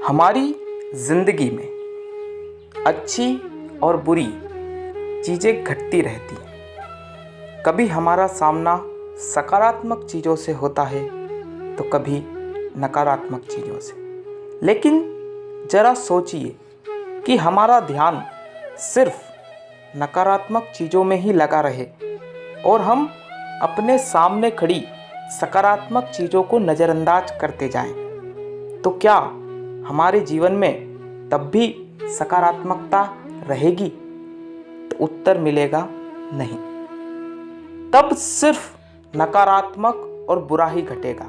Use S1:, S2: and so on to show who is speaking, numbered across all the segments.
S1: हमारी ज़िंदगी में अच्छी और बुरी चीज़ें घटती रहती हैं। कभी हमारा सामना सकारात्मक चीज़ों से होता है तो कभी नकारात्मक चीज़ों से। लेकिन ज़रा सोचिए कि हमारा ध्यान सिर्फ नकारात्मक चीज़ों में ही लगा रहे और हम अपने सामने खड़ी सकारात्मक चीज़ों को नज़रअंदाज करते जाएं, तो क्या हमारे जीवन में तब भी सकारात्मकता रहेगी? तो उत्तर मिलेगा नहीं। तब सिर्फ नकारात्मक और बुरा ही घटेगा।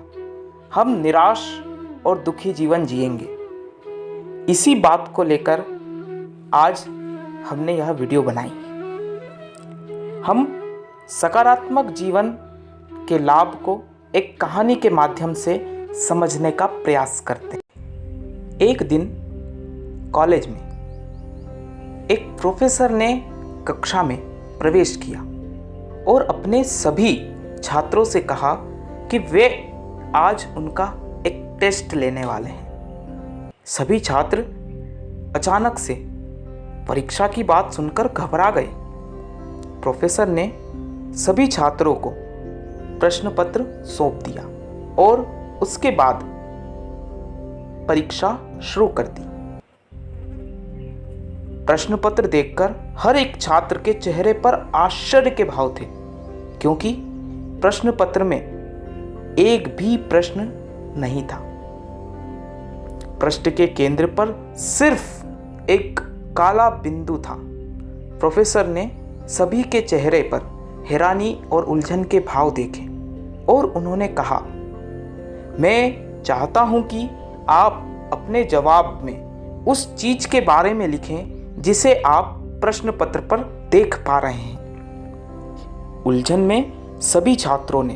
S1: हम निराश और दुखी जीवन जिएंगे। इसी बात को लेकर आज हमने यह वीडियो बनाई। हम सकारात्मक जीवन के लाभ को एक कहानी के माध्यम से समझने का प्रयास करते हैं। एक दिन कॉलेज में एक प्रोफेसर ने कक्षा में प्रवेश किया और अपने सभी छात्रों से कहा कि वे आज उनका एक टेस्ट लेने वाले हैं। सभी छात्र अचानक से परीक्षा की बात सुनकर घबरा गए। प्रोफेसर ने सभी छात्रों को प्रश्न पत्र सौंप दिया और उसके बाद परीक्षा शुरू कर दी। प्रश्न पत्र देखकर हर एक छात्र के चेहरे पर आश्चर्य के भाव थे, क्योंकि प्रश्न पत्र में एक भी प्रश्न नहीं था। प्रश्न के केंद्र पर सिर्फ एक काला बिंदु था। प्रोफेसर ने सभी के चेहरे पर हैरानी और उलझन के भाव देखे और उन्होंने कहा, मैं चाहता हूं कि आप अपने जवाब में उस चीज के बारे में लिखें जिसे आप प्रश्न पत्र पर देख पा रहे हैं। उलझन में सभी छात्रों ने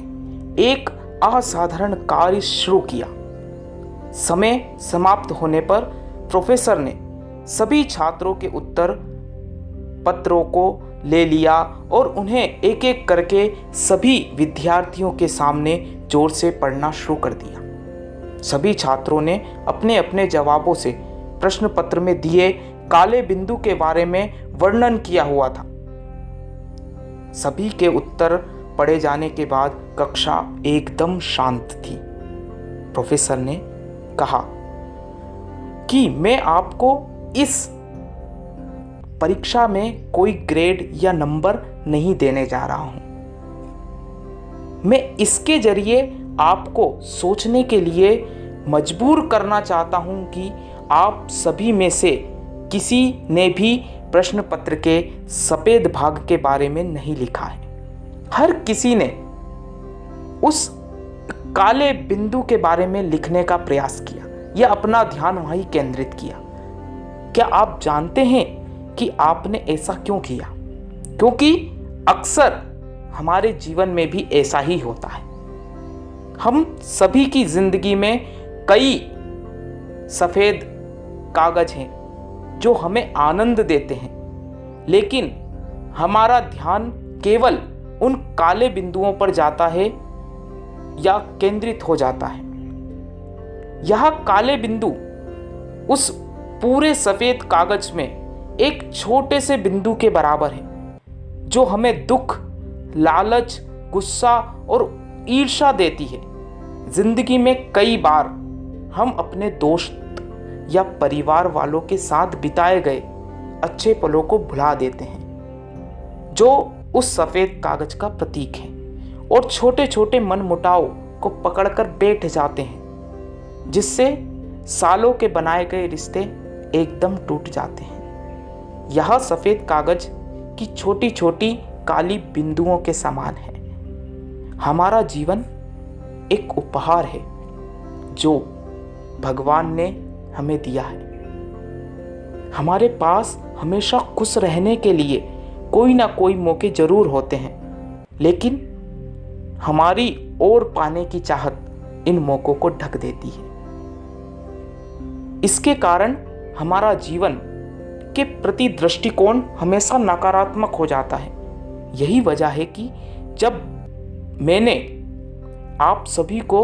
S1: एक असाधारण कार्य शुरू किया। समय समाप्त होने पर प्रोफेसर ने सभी छात्रों के उत्तर पत्रों को ले लिया और उन्हें एक एक करके सभी विद्यार्थियों के सामने जोर से पढ़ना शुरू कर दिया। सभी छात्रों ने अपने अपने जवाबों से प्रश्न पत्र में दिए काले बिंदु के बारे में वर्णन किया हुआ था। सभी के उत्तर पढ़े जाने के बाद कक्षा एकदम शांत थी। प्रोफेसर ने कहा कि मैं आपको इस परीक्षा में कोई ग्रेड या नंबर नहीं देने जा रहा हूं। मैं इसके जरिए आपको सोचने के लिए मजबूर करना चाहता हूं कि आप सभी में से किसी ने भी प्रश्न पत्र के सफेद भाग के बारे में नहीं लिखा है। हर किसी ने उस काले बिंदु के बारे में लिखने का प्रयास किया या अपना ध्यान वहीं केंद्रित किया। क्या आप जानते हैं कि आपने ऐसा क्यों किया? क्योंकि अक्सर हमारे जीवन में भी ऐसा ही होता है। हम सभी की जिंदगी में कई सफेद कागज हैं जो हमें आनंद देते हैं, लेकिन हमारा ध्यान केवल उन काले बिंदुओं पर जाता है या केंद्रित हो जाता है। यह काले बिंदु उस पूरे सफेद कागज में एक छोटे से बिंदु के बराबर है, जो हमें दुख, लालच, गुस्सा और ईर्ष्या देती है। जिंदगी में कई बार हम अपने दोस्त या परिवार वालों के साथ बिताए गए अच्छे पलों को भुला देते हैं, जो उस सफेद कागज का प्रतीक है, और छोटे छोटे मनमुटाव को पकड़कर बैठ जाते हैं, जिससे सालों के बनाए गए रिश्ते एकदम टूट जाते हैं। यह सफेद कागज की छोटी छोटी काली बिंदुओं के समान है। हमारा जीवन एक उपहार है जो भगवान ने हमें दिया है। हमारे पास हमेशा खुश रहने के लिए कोई ना कोई मौके जरूर होते हैं, लेकिन हमारी ओर पाने की चाहत इन मौकों को ढक देती है। इसके कारण हमारा जीवन के प्रति दृष्टिकोण हमेशा नकारात्मक हो जाता है। यही वजह है कि जब मैंने आप सभी को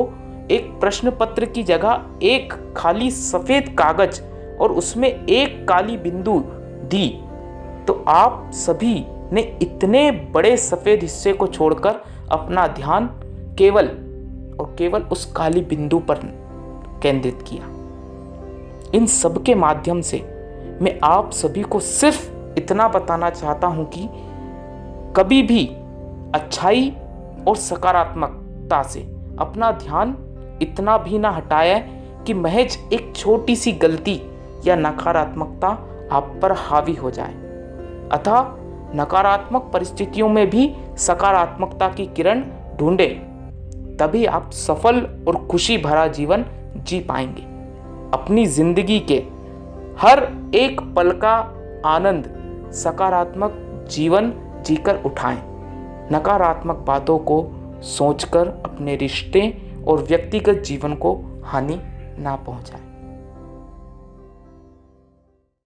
S1: एक प्रश्न पत्र की जगह एक खाली सफेद कागज और उसमें एक काली बिंदु दी, तो आप सभी ने इतने बड़े सफेद हिस्से को छोड़कर अपना ध्यान केवल और केवल उस काली बिंदु पर केंद्रित किया। इन सब के माध्यम से मैं आप सभी को सिर्फ इतना बताना चाहता हूं कि कभी भी अच्छाई और सकारात्मकता से अपना ध्यान इतना भी ना हटाए कि महज एक छोटी सी गलती या नकारात्मकता आप पर हावी हो जाए। अतः नकारात्मक परिस्थितियों में भी सकारात्मकता की किरण ढूंढें, तभी आप सफल और खुशी भरा जीवन जी पाएंगे। अपनी जिंदगी के हर एक पल का आनंद सकारात्मक जीवन जीकर उठाएं। नकारात्मक बातों को सोचकर अपने रिश्ते और व्यक्तिगत जीवन को हानि ना पहुंचाएं।